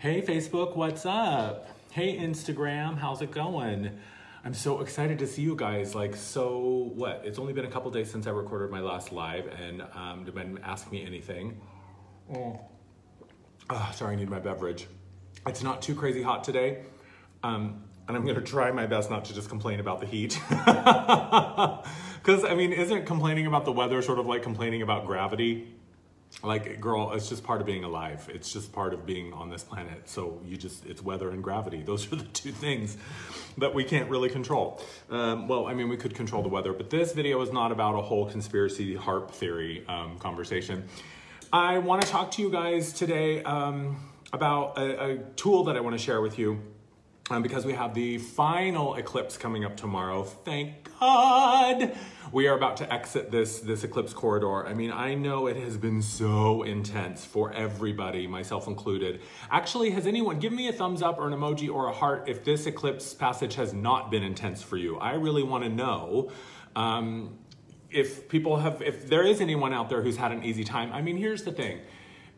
Hey Facebook, what's up? Hey Instagram, how's it going? I'm so excited to see you guys. It's only been a couple days since I recorded my last live, and you've been asking me anything. Sorry, I need my beverage. It's not too crazy hot today, and I'm gonna try my best not to just complain about the heat. Because, I mean, isn't complaining about the weather sort of like complaining about gravity? Like, girl, it's just part of being alive. It's just part of being on this planet. So it's weather and gravity. Those are the two things that we can't really control. We could control the weather, but this video is not about a whole conspiracy harp theory conversation. I want to talk to you guys today about a tool that I want to share with you. Because we have the final eclipse coming up tomorrow. Thank God we are about to exit this eclipse corridor. I mean, I know it has been so intense for everybody, myself included. Actually, has anyone, give me a thumbs up or an emoji or a heart if this eclipse passage has not been intense for you. I really want to know if there is anyone out there who's had an easy time. I mean, here's the thing,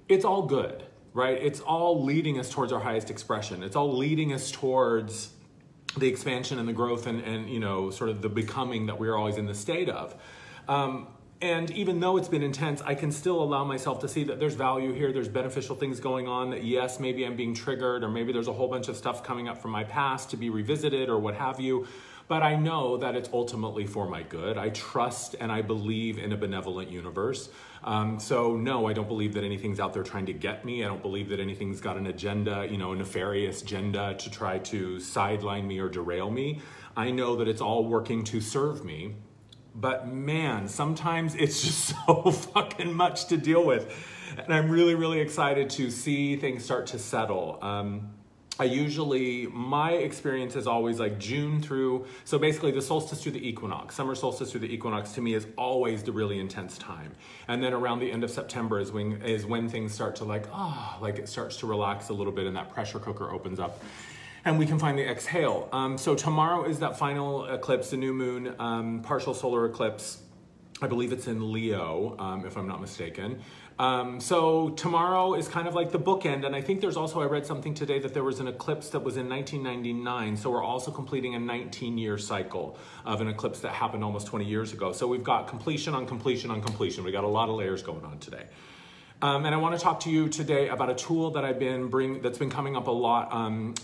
it's all good. Right? It's all leading us towards our highest expression. It's all leading us towards the expansion and the growth and you know, sort of the becoming that we're always in the state of. And even though it's been intense, I can still allow myself to see that there's value here, there's beneficial things going on, that yes, maybe I'm being triggered, or maybe there's a whole bunch of stuff coming up from my past to be revisited or what have you. But I know that it's ultimately for my good. I trust and I believe in a benevolent universe. So no, I don't believe that anything's out there trying to get me. I don't believe that anything's got an agenda, you know, a nefarious agenda to try to sideline me or derail me. I know that it's all working to serve me. But man, sometimes it's just so fucking much to deal with. And I'm really, really excited to see things start to settle. My experience is always like June through, so basically the solstice through the equinox, summer solstice through the equinox to me is always the really intense time. And then around the end of September is when things start to it starts to relax a little bit and that pressure cooker opens up and we can finally exhale. So tomorrow is that final eclipse, the new moon, partial solar eclipse. I believe it's in Leo, if I'm not mistaken. So tomorrow is kind of like the bookend, and I think there's also, I read something today that there was an eclipse that was in 1999, so we're also completing a 19-year cycle of an eclipse that happened almost 20 years ago. So we've got completion on completion on completion. We got a lot of layers going on today. And I want to talk to you today about a tool that that's been coming up a lot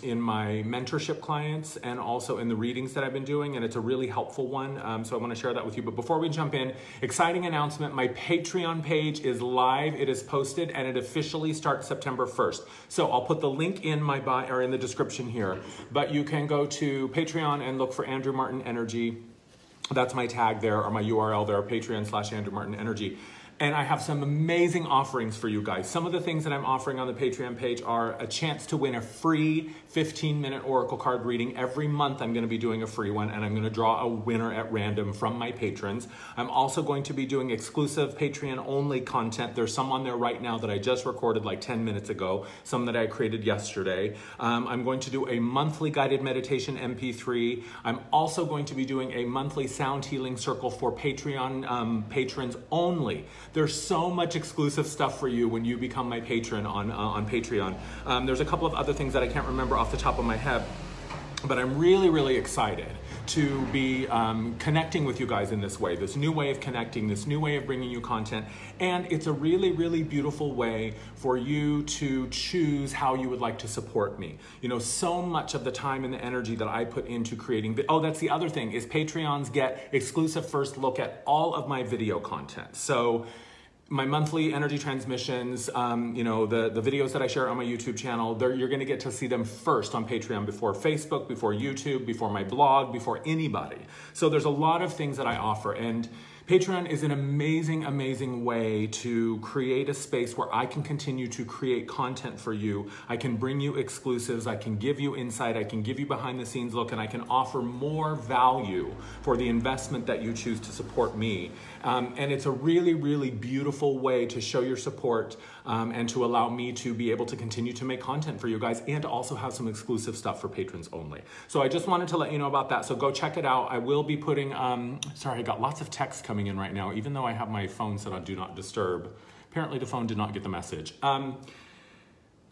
in my mentorship clients and also in the readings that I've been doing, and it's a really helpful one. So I want to share that with you. But before we jump in, exciting announcement, my Patreon page is live, it is posted, and it officially starts September 1st. So I'll put the link in my bio or in the description here, but you can go to Patreon and look for Andrew Martin Energy. That's my tag there, or my URL there, Patreon/Andrew Martin Energy. And I have some amazing offerings for you guys. Some of the things that I'm offering on the Patreon page are a chance to win a free 15-minute oracle card reading. Every month I'm going to be doing a free one, and I'm going to draw a winner at random from my patrons. I'm also going to be doing exclusive Patreon-only content. There's some on there right now that I just recorded like 10 minutes ago, some that I created yesterday. I'm going to do a monthly guided meditation MP3. I'm also going to be doing a monthly sound healing circle for Patreon patrons only. There's so much exclusive stuff for you when you become my patron on Patreon. There's a couple of other things that I can't remember off the top of my head, but I'm really, really excited to be connecting with you guys in this way, this new way of connecting, this new way of bringing you content. And it's a really, really beautiful way for you to choose how you would like to support me. You know, so much of the time and the energy that I put into creating, that's the other thing, is Patreons get exclusive first look at all of my video content. So my monthly energy transmissions, you know, the videos that I share on my YouTube channel, you're gonna get to see them first on Patreon before Facebook, before YouTube, before my blog, before anybody. So there's a lot of things that I offer, and Patreon is an amazing, amazing way to create a space where I can continue to create content for you. I can bring you exclusives, I can give you insight, I can give you behind the scenes look, and I can offer more value for the investment that you choose to support me. And it's a really, really beautiful way to show your support and to allow me to be able to continue to make content for you guys and also have some exclusive stuff for patrons only. So I just wanted to let you know about that. So go check it out. I will be putting, sorry, I got lots of texts coming in right now, even though I have my phone set on Do Not Disturb. Apparently the phone did not get the message.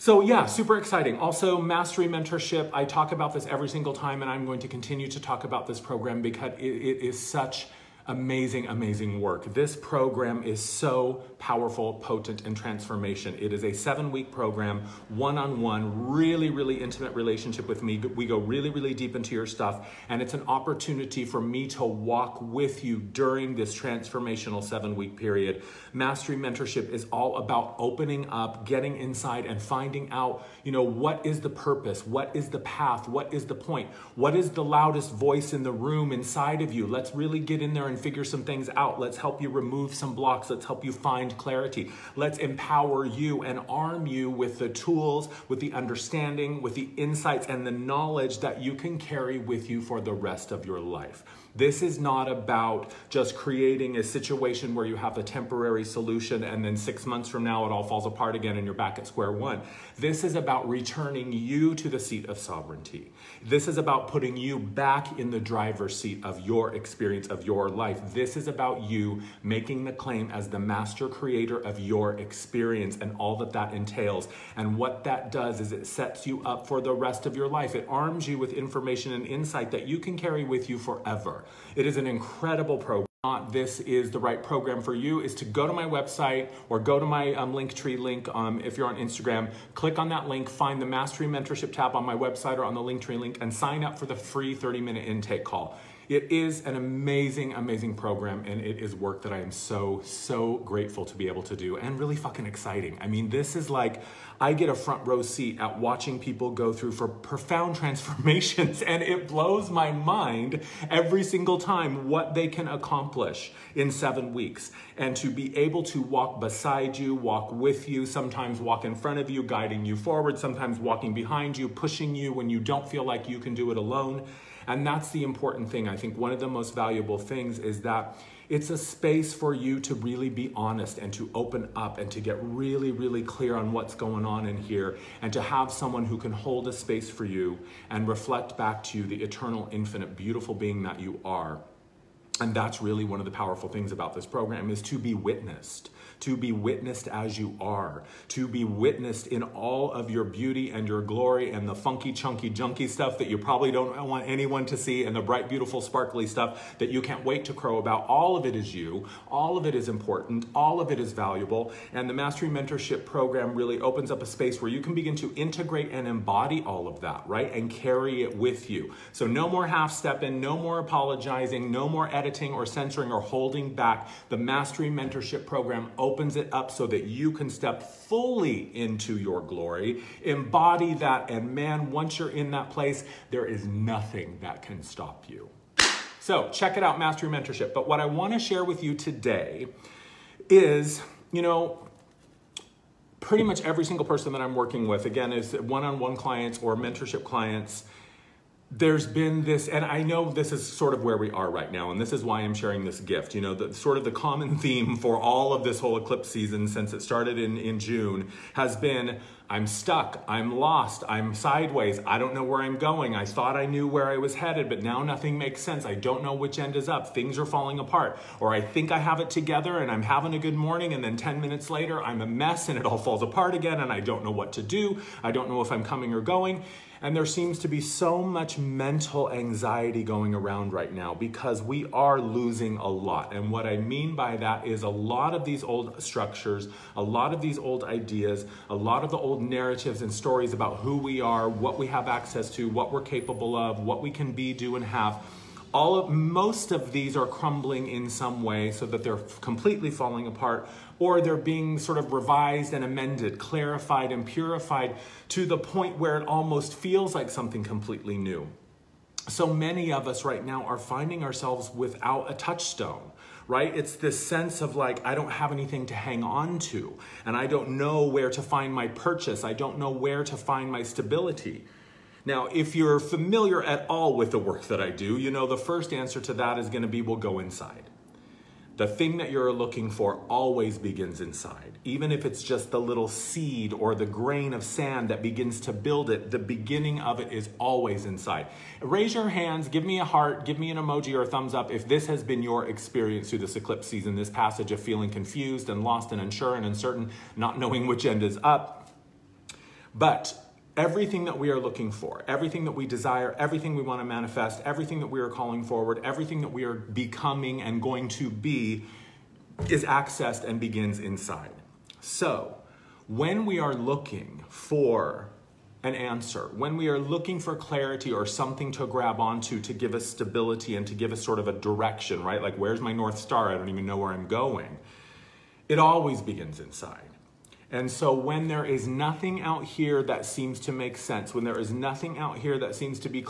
So yeah, super exciting. Also, Mastery Mentorship. I talk about this every single time, and I'm going to continue to talk about this program because it is such amazing, amazing work. This program is so powerful, potent, and transformation. It is a 7-week program, one-on-one, really, really intimate relationship with me. We go really, really deep into your stuff, and it's an opportunity for me to walk with you during this transformational 7-week period. Mastery Mentorship is all about opening up, getting inside, and finding out, what is the purpose? What is the path? What is the point? What is the loudest voice in the room inside of you? Let's really get in there and figure some things out. Let's help you remove some blocks. Let's help you find clarity. Let's empower you and arm you with the tools, with the understanding, with the insights, and the knowledge that you can carry with you for the rest of your life. This is not about just creating a situation where you have a temporary solution and then 6 months from now it all falls apart again and you're back at square one. This is about returning you to the seat of sovereignty. This is about putting you back in the driver's seat of your experience, of your life. This is about you making the claim as the master creator of your experience and all that that entails. And what that does is it sets you up for the rest of your life. It arms you with information and insight that you can carry with you forever. It is an incredible program. This is the right program for you is to go to my website or go to my Linktree link if you're on Instagram. Click on that link, find the Mastery Mentorship tab on my website or on the Linktree link, and sign up for the free 30-minute intake call. It is an amazing, amazing program, and it is work that I am so, so grateful to be able to do, and really fucking exciting. I mean, this is like, I get a front row seat at watching people go through for profound transformations, and it blows my mind every single time what they can accomplish in 7 weeks. And to be able to walk beside you, walk with you, sometimes walk in front of you, guiding you forward, sometimes walking behind you, pushing you when you don't feel like you can do it alone. And that's the important thing. I think one of the most valuable things is that it's a space for you to really be honest and to open up and to get really, really clear on what's going on in here, and to have someone who can hold a space for you and reflect back to you the eternal, infinite, beautiful being that you are. And that's really one of the powerful things about this program, is to be witnessed as you are, to be witnessed in all of your beauty and your glory and the funky, chunky, junky stuff that you probably don't want anyone to see, and the bright, beautiful, sparkly stuff that you can't wait to crow about. All of it is you. All of it is important. All of it is valuable. And the Mastery Mentorship program really opens up a space where you can begin to integrate and embody all of that, right? And carry it with you. So no more half-stepping, no more apologizing, no more editing or censoring or holding back. The Mastery Mentorship program opens it up so that you can step fully into your glory, embody that, and man, once you're in that place, there is nothing that can stop you. So check it out, Mastery Mentorship. But what I want to share with you today is, pretty much every single person that I'm working with, again, is one-on-one clients or mentorship clients. There's been this, and I know this is sort of where we are right now, and this is why I'm sharing this gift. The common theme for all of this whole eclipse season since it started in June has been, I'm stuck, I'm lost, I'm sideways, I don't know where I'm going. I thought I knew where I was headed, but now nothing makes sense. I don't know which end is up. Things are falling apart. Or I think I have it together and I'm having a good morning, and then 10 minutes later, I'm a mess and it all falls apart again, and I don't know what to do. I don't know if I'm coming or going. And there seems to be so much mental anxiety going around right now because we are losing a lot. And what I mean by that is a lot of these old structures, a lot of these old ideas, a lot of the old narratives and stories about who we are, what we have access to, what we're capable of, what we can be, do, and have. Most of these are crumbling in some way so that they're completely falling apart, or they're being sort of revised and amended, clarified and purified to the point where it almost feels like something completely new. So many of us right now are finding ourselves without a touchstone, right? It's this sense of like, I don't have anything to hang on to, and I don't know where to find my purchase. I don't know where to find my stability. Now, if you're familiar at all with the work that I do, the first answer to that is going to be, well, go inside. The thing that you're looking for always begins inside. Even if it's just the little seed or the grain of sand that begins to build it, the beginning of it is always inside. Raise your hands, give me a heart, give me an emoji or a thumbs up if this has been your experience through this eclipse season, this passage of feeling confused and lost and unsure and uncertain, not knowing which end is up. But everything that we are looking for, everything that we desire, everything we want to manifest, everything that we are calling forward, everything that we are becoming and going to be is accessed and begins inside. So when we are looking for an answer, when we are looking for clarity or something to grab onto to give us stability and to give us sort of a direction, right? Like, where's my North Star? I don't even know where I'm going. It always begins inside. And so when there is nothing out here that seems to make sense, when there is nothing out here that seems to be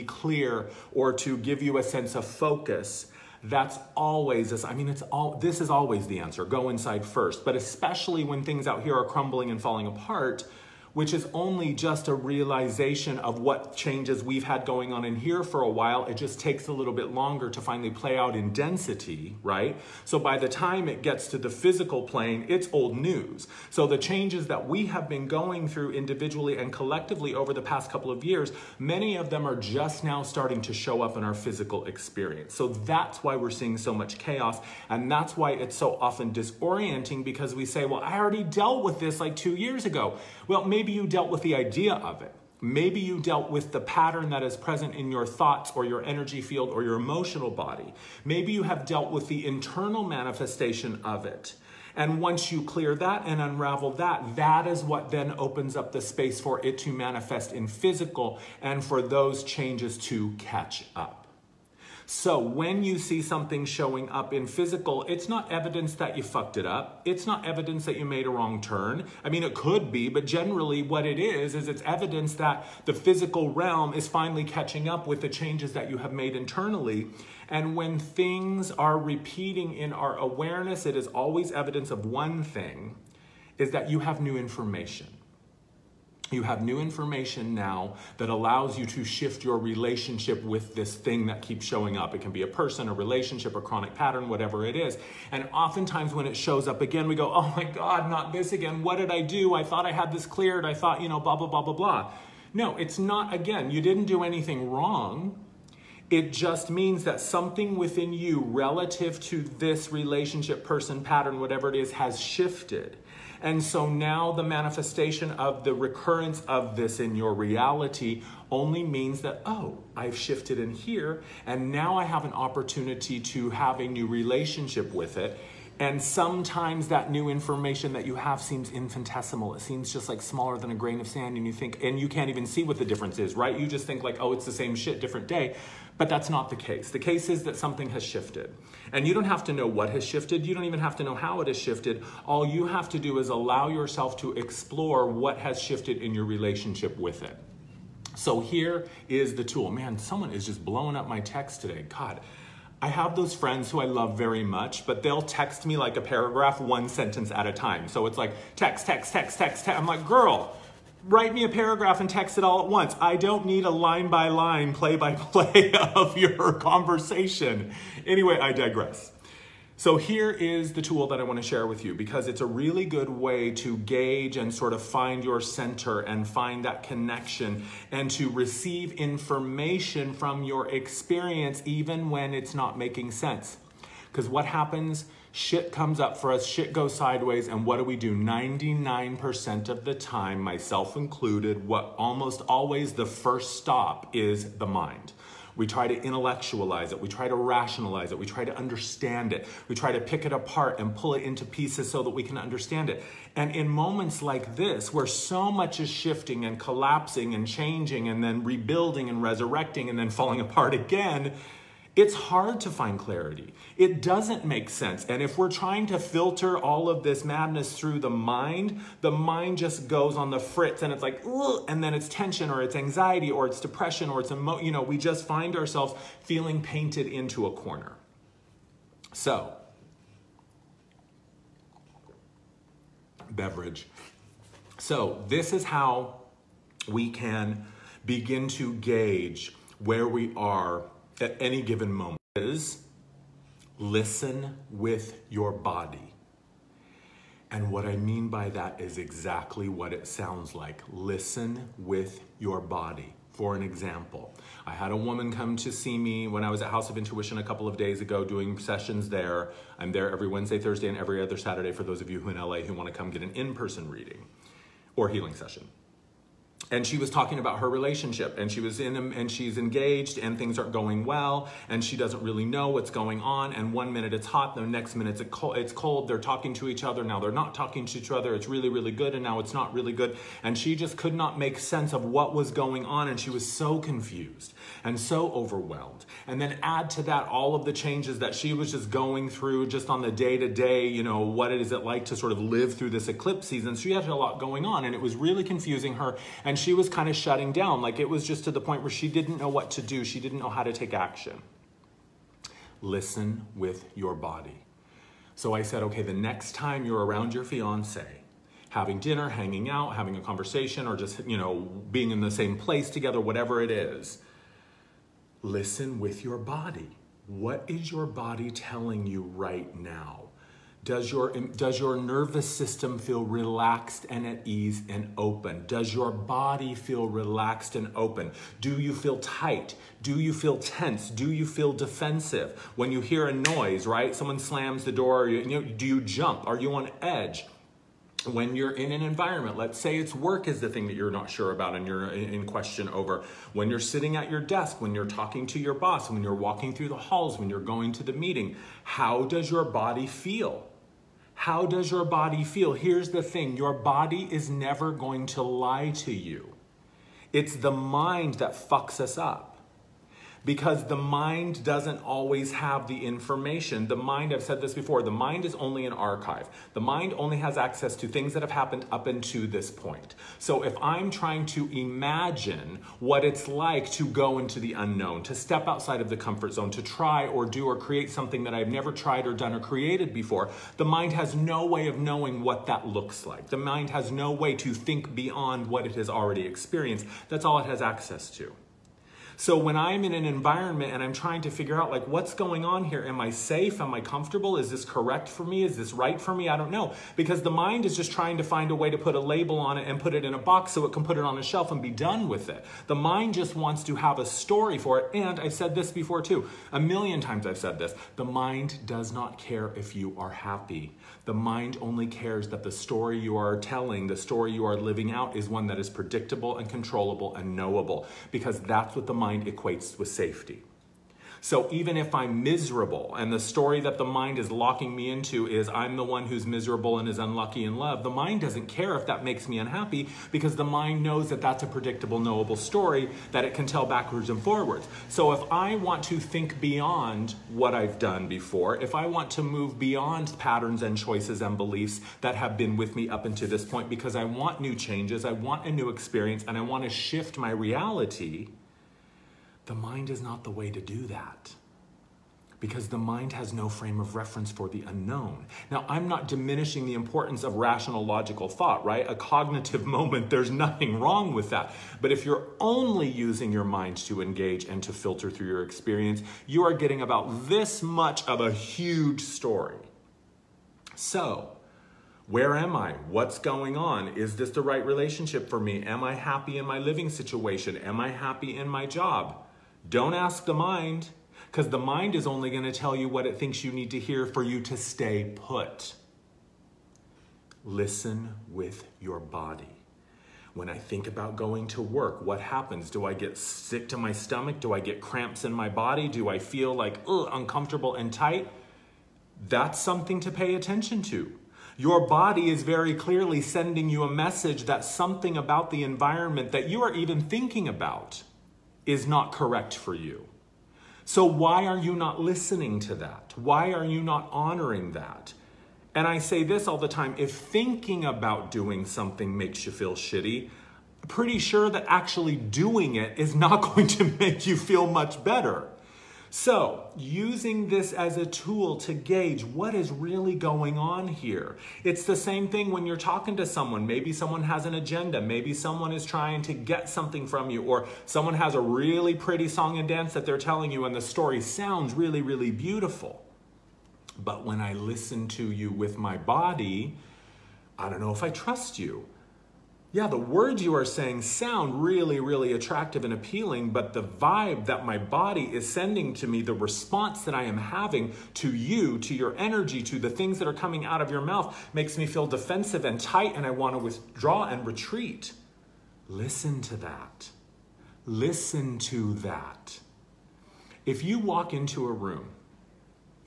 clear or to give you a sense of focus, that's always, this is always the answer. Go inside first. But especially when things out here are crumbling and falling apart, which is only just a realization of what changes we've had going on in here for a while. It just takes a little bit longer to finally play out in density, right? So by the time it gets to the physical plane, it's old news. So the changes that we have been going through individually and collectively over the past couple of years, many of them are just now starting to show up in our physical experience. So that's why we're seeing so much chaos. And that's why it's so often disorienting, because we say, well, I already dealt with this like 2 years ago. Well, maybe you dealt with the idea of it. Maybe you dealt with the pattern that is present in your thoughts or your energy field or your emotional body. Maybe you have dealt with the internal manifestation of it. And once you clear that and unravel that, that is what then opens up the space for it to manifest in physical and for those changes to catch up. So when you see something showing up in physical, it's not evidence that you fucked it up. It's not evidence that you made a wrong turn. I mean, it could be, but generally what it is it's evidence that the physical realm is finally catching up with the changes that you have made internally. And when things are repeating in our awareness, it is always evidence of one thing, is that you have new information. You have new information now that allows you to shift your relationship with this thing that keeps showing up. It can be a person, a relationship, a chronic pattern, whatever it is. And oftentimes when it shows up again, we go, oh my God, not this again. What did I do? I thought I had this cleared. I thought, blah, blah, blah, blah, blah. No, it's not, again, you didn't do anything wrong. It just means that something within you relative to this relationship, person, pattern, whatever it is, has shifted. And so now the manifestation of the recurrence of this in your reality only means that, oh, I've shifted in here, and now I have an opportunity to have a new relationship with it. And sometimes that new information that you have seems infinitesimal. It seems just like smaller than a grain of sand, and you think, and you can't even see what the difference is, right? You just think like, oh, it's the same shit, different day. But that's not the case. The case is that something has shifted. And you don't have to know what has shifted. You don't even have to know how it has shifted. All you have to do is allow yourself to explore what has shifted in your relationship with it. So here is the tool. Man, someone is just blowing up my text today. God. I have those friends who I love very much, but they'll text me like a paragraph, one sentence at a time. So it's like text, text, text, text, text. I'm like, girl, write me a paragraph and text it all at once. I don't need a line by line, play by play of your conversation. Anyway, I digress. So here is the tool that I want to share with you, because it's a really good way to gauge and sort of find your center and find that connection and to receive information from your experience even when it's not making sense. Because what happens? Shit comes up for us, shit goes sideways, and what do? 99% of the time, myself included, what almost always the first stop is the mind. We try to intellectualize it. We try to rationalize it. We try to understand it. We try to pick it apart and pull it into pieces so that we can understand it. And in moments like this, where so much is shifting and collapsing and changing and then rebuilding and resurrecting and then falling apart again, it's hard to find clarity. It doesn't make sense. And if we're trying to filter all of this madness through the mind just goes on the fritz, and it's like, ugh, and then it's tension or it's anxiety or it's depression or it's we just find ourselves feeling painted into a corner. So, beverage. So this is how we can begin to gauge where we are at any given moment. Is listen with your body. And what I mean by that is exactly what it sounds like. Listen with your body. For an example, I had a woman come to see me when I was at House of Intuition a couple of days ago doing sessions there. I'm there every Wednesday, Thursday, and every other Saturday for those of you who in LA who want to come get an in-person reading or healing session. And she was talking about her relationship, and she's engaged, and things aren't going well, and she doesn't really know what's going on. And one minute it's hot, the next minute it's cold. They're talking to each other, now they're not talking to each other. It's really, really good, and now it's not really good. And she just could not make sense of what was going on, and she was so confused and so overwhelmed. And then add to that all of the changes that she was just going through, just on the day-to-day. You know, what is it like to sort of live through this eclipse season? So she had a lot going on, and it was really confusing her. And she was kind of shutting down. Like, it was just to the point where she didn't know what to do. She didn't know how to take action. Listen with your body. So I said, okay, the next time you're around your fiance, having dinner, hanging out, having a conversation, or just, you know, being in the same place together, whatever it is, listen with your body. What is your body telling you right now? Does your nervous system feel relaxed and at ease and open? Does your body feel relaxed and open? Do you feel tight? Do you feel tense? Do you feel defensive? When you hear a noise, right? Someone slams the door, do you jump? Are you on edge? When you're in an environment, let's say it's work is the thing that you're not sure about and you're in question over. When you're sitting at your desk, when you're talking to your boss, when you're walking through the halls, when you're going to the meeting, how does your body feel? How does your body feel? Here's the thing, your body is never going to lie to you. It's the mind that fucks us up. Because the mind doesn't always have the information. The mind, I've said this before, the mind is only an archive. The mind only has access to things that have happened up until this point. So if I'm trying to imagine what it's like to go into the unknown, to step outside of the comfort zone, to try or do or create something that I've never tried or done or created before, the mind has no way of knowing what that looks like. The mind has no way to think beyond what it has already experienced. That's all it has access to. So when I'm in an environment and I'm trying to figure out, like, what's going on here? Am I safe? Am I comfortable? Is this correct for me? Is this right for me? I don't know. Because the mind is just trying to find a way to put a label on it and put it in a box so it can put it on a shelf and be done with it. The mind just wants to have a story for it. And I've said this before too. A million times I've said this. The mind does not care if you are happy. The mind only cares that the story you are telling, the story you are living out, is one that is predictable and controllable and knowable. Because that's what the mind equates with safety. So even if I'm miserable and the story that the mind is locking me into is I'm the one who's miserable and is unlucky in love, the mind doesn't care if that makes me unhappy, because the mind knows that that's a predictable, knowable story that it can tell backwards and forwards. So if I want to think beyond what I've done before, if I want to move beyond patterns and choices and beliefs that have been with me up until this point, because I want new changes, I want a new experience, and I want to shift my reality, the mind is not the way to do that, because the mind has no frame of reference for the unknown. Now, I'm not diminishing the importance of rational, logical thought, right? A cognitive moment, there's nothing wrong with that. But if you're only using your mind to engage and to filter through your experience, you are getting about this much of a huge story. So, where am I? What's going on? Is this the right relationship for me? Am I happy in my living situation? Am I happy in my job? Don't ask the mind, because the mind is only going to tell you what it thinks you need to hear for you to stay put. Listen with your body. When I think about going to work, what happens? Do I get sick to my stomach? Do I get cramps in my body? Do I feel like uncomfortable and tight? That's something to pay attention to. Your body is very clearly sending you a message that something about the environment that you are even thinking about is not correct for you. So why are you not listening to that? Why are you not honoring that? And I say this all the time, if thinking about doing something makes you feel shitty, I'm pretty sure that actually doing it is not going to make you feel much better. So, using this as a tool to gauge what is really going on here. It's the same thing when you're talking to someone. Maybe someone has an agenda. Maybe someone is trying to get something from you, or someone has a really pretty song and dance that they're telling you and the story sounds really, really beautiful. But when I listen to you with my body, I don't know if I trust you. Yeah, the words you are saying sound really, really attractive and appealing, but the vibe that my body is sending to me, the response that I am having to you, to your energy, to the things that are coming out of your mouth, makes me feel defensive and tight, and I want to withdraw and retreat. Listen to that. Listen to that. If you walk into a room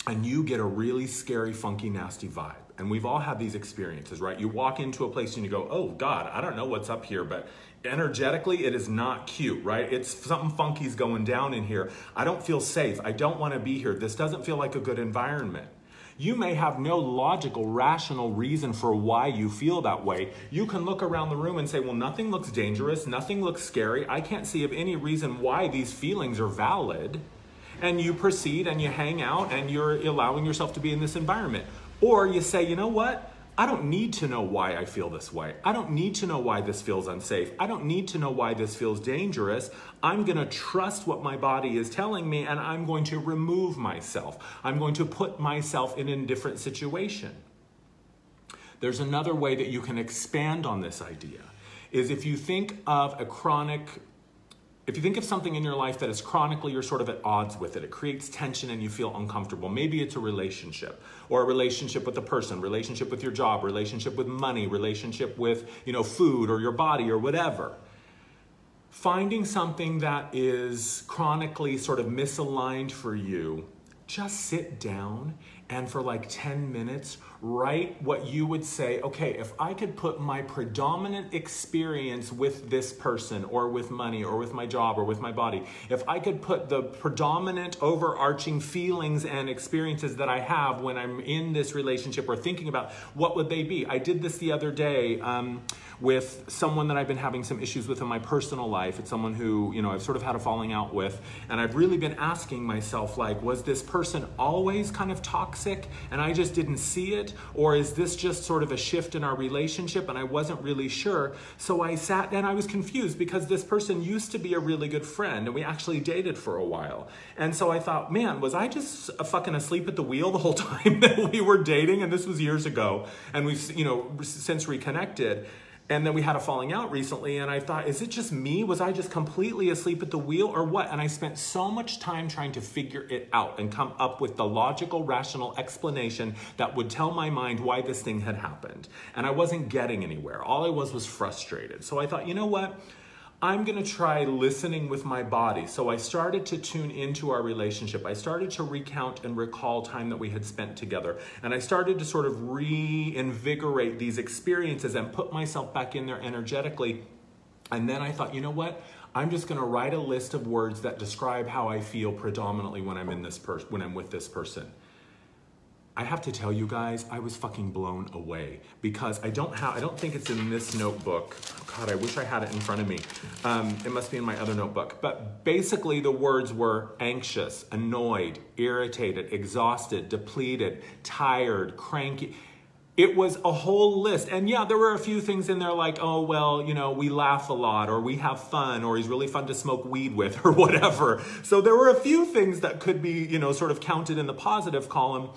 and you get a really scary, funky, nasty vibe, and we've all had these experiences, right? You walk into a place and you go, oh God, I don't know what's up here, but energetically it is not cute, right? It's something funky's going down in here. I don't feel safe. I don't want to be here. This doesn't feel like a good environment. You may have no logical, rational reason for why you feel that way. You can look around the room and say, well, nothing looks dangerous. Nothing looks scary. I can't see of any reason why these feelings are valid. And you proceed and you hang out and you're allowing yourself to be in this environment. Or you say, you know what? I don't need to know why I feel this way. I don't need to know why this feels unsafe. I don't need to know why this feels dangerous. I'm going to trust what my body is telling me, and I'm going to remove myself. I'm going to put myself in a different situation. There's another way that you can expand on this idea, is if you think of something in your life that is chronically, you're sort of at odds with it. It creates tension and you feel uncomfortable. Maybe it's a relationship, or a relationship with a person, relationship with your job, relationship with money, relationship with, food or your body or whatever. Finding something that is chronically sort of misaligned for you, just sit down and for like 10 minutes, write what you would say, okay, if I could put my predominant experience with this person or with money or with my job or with my body, if I could put the predominant overarching feelings and experiences that I have when I'm in this relationship or thinking about, what would they be? I did this the other day with someone that I've been having some issues with in my personal life. It's someone who, I've sort of had a falling out with, and I've really been asking myself, like, was this person always kind of toxic and I just didn't see it? Or is this just sort of a shift in our relationship and I wasn't really sure? So I sat and I was confused because this person used to be a really good friend and we actually dated for a while. And so I thought, man, was I just fucking asleep at the wheel the whole time that we were dating? And this was years ago, and we've, since reconnected. And then we had a falling out recently, and I thought, is it just me? Was I just completely asleep at the wheel or what? And I spent so much time trying to figure it out and come up with the logical, rational explanation that would tell my mind why this thing had happened. And I wasn't getting anywhere. All I was frustrated. So I thought, you know what? I'm going to try listening with my body. So I started to tune into our relationship. I started to recount and recall time that we had spent together. And I started to sort of reinvigorate these experiences and put myself back in there energetically. And then I thought, you know what? I'm just going to write a list of words that describe how I feel predominantly when I'm with this person. I have to tell you guys, I was fucking blown away because I don't think it's in this notebook. God, I wish I had it in front of me. It must be in my other notebook. But basically the words were anxious, annoyed, irritated, exhausted, depleted, tired, cranky. It was a whole list. And yeah, there were a few things in there like, oh, well, we laugh a lot, or we have fun, or he's really fun to smoke weed with, or whatever. So there were a few things that could be, sort of counted in the positive column.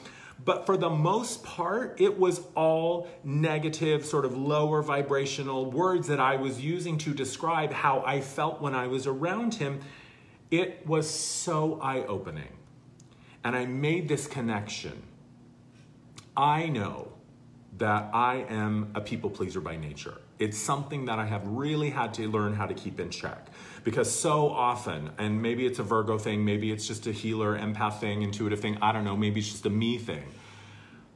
But for the most part, it was all negative, sort of lower vibrational words that I was using to describe how I felt when I was around him. It was so eye-opening. And I made this connection. I know that I am a people pleaser by nature. It's something that I have really had to learn how to keep in check. Because so often, and maybe it's a Virgo thing, maybe it's just a healer, empath thing, intuitive thing, I don't know, maybe it's just a me thing.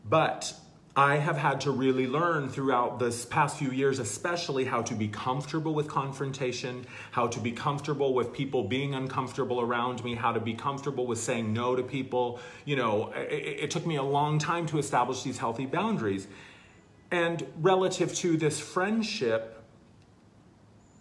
But I have had to really learn throughout this past few years, especially how to be comfortable with confrontation, how to be comfortable with people being uncomfortable around me, how to be comfortable with saying no to people. It took me a long time to establish these healthy boundaries. And relative to this friendship,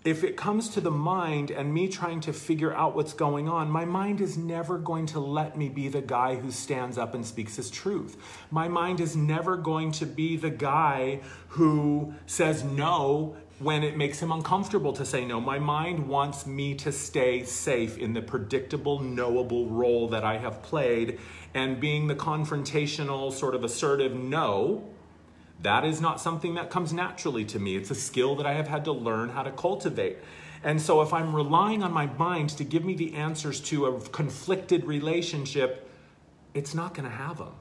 if it comes to the mind and me trying to figure out what's going on, my mind is never going to let me be the guy who stands up and speaks his truth. My mind is never going to be the guy who says no when it makes him uncomfortable to say no. My mind wants me to stay safe in the predictable, knowable role that I have played, and being the confrontational, sort of assertive no. That is not something that comes naturally to me. It's a skill that I have had to learn how to cultivate. And so if I'm relying on my mind to give me the answers to a conflicted relationship, it's not going to have them.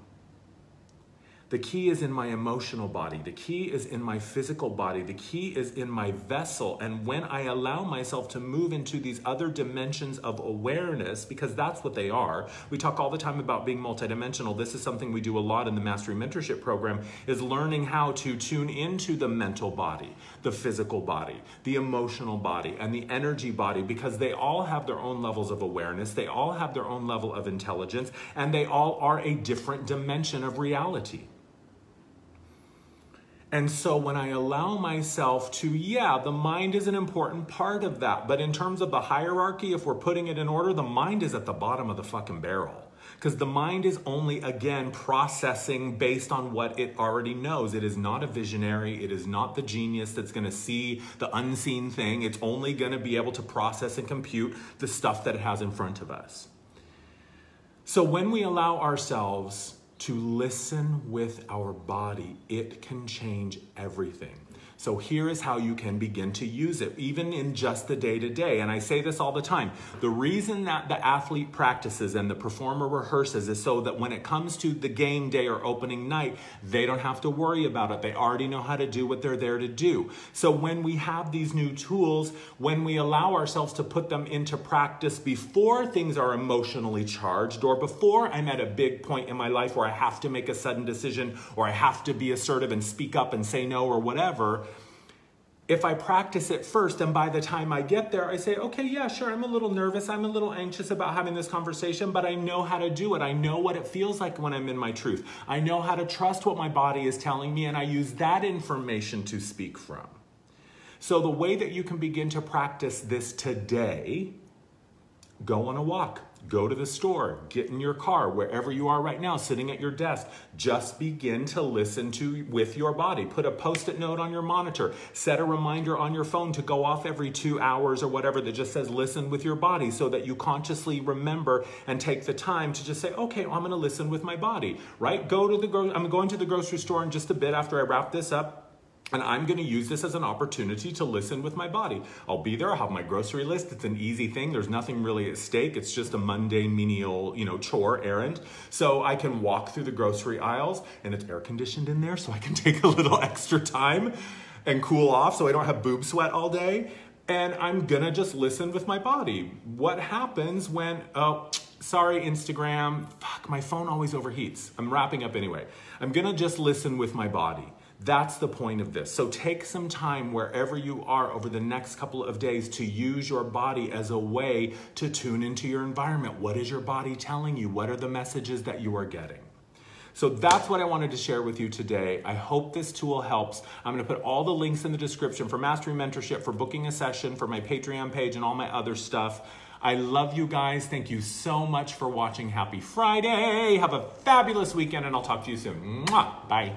The key is in my emotional body. The key is in my physical body. The key is in my vessel. And when I allow myself to move into these other dimensions of awareness, because that's what they are. We talk all the time about being multidimensional. This is something we do a lot in the Mastery Mentorship Program, is learning how to tune into the mental body, the physical body, the emotional body, and the energy body, because they all have their own levels of awareness. They all have their own level of intelligence, and they all are a different dimension of reality. And so when I allow myself to, yeah, the mind is an important part of that. But in terms of the hierarchy, if we're putting it in order, the mind is at the bottom of the fucking barrel. Because the mind is only, again, processing based on what it already knows. It is not a visionary. It is not the genius that's going to see the unseen thing. It's only going to be able to process and compute the stuff that it has in front of us. So when we allow ourselves to listen with our body, it can change everything. So here is how you can begin to use it, even in just the day-to-day. And I say this all the time. The reason that the athlete practices and the performer rehearses is so that when it comes to the game day or opening night, they don't have to worry about it. They already know how to do what they're there to do. So when we have these new tools, when we allow ourselves to put them into practice before things are emotionally charged, or before I'm at a big point in my life where I have to make a sudden decision, or I have to be assertive and speak up and say no or whatever, if I practice it first, and by the time I get there, I say, okay, yeah, sure, I'm a little nervous. I'm a little anxious about having this conversation, but I know how to do it. I know what it feels like when I'm in my truth. I know how to trust what my body is telling me, and I use that information to speak from. So the way that you can begin to practice this today, go on a walk. Go to the store, get in your car, wherever you are right now, sitting at your desk. Just begin to listen with your body. Put a Post-it note on your monitor. Set a reminder on your phone to go off every 2 hours or whatever that just says listen with your body, so that you consciously remember and take the time to just say, okay, well, I'm going to listen with my body, right? I'm going to the grocery store in just a bit after I wrap this up. And I'm going to use this as an opportunity to listen with my body. I'll be there. I'll have my grocery list. It's an easy thing. There's nothing really at stake. It's just a mundane, menial, chore errand. So I can walk through the grocery aisles, and it's air conditioned in there, so I can take a little extra time and cool off so I don't have boob sweat all day. And I'm going to just listen with my body. What happens when, oh, sorry, Instagram, fuck, my phone always overheats. I'm wrapping up anyway. I'm going to just listen with my body. That's the point of this. So take some time wherever you are over the next couple of days to use your body as a way to tune into your environment. What is your body telling you? What are the messages that you are getting? So that's what I wanted to share with you today. I hope this tool helps. I'm going to put all the links in the description for Mastery Mentorship, for booking a session, for my Patreon page, and all my other stuff. I love you guys. Thank you so much for watching. Happy Friday. Have a fabulous weekend, and I'll talk to you soon. Mwah. Bye.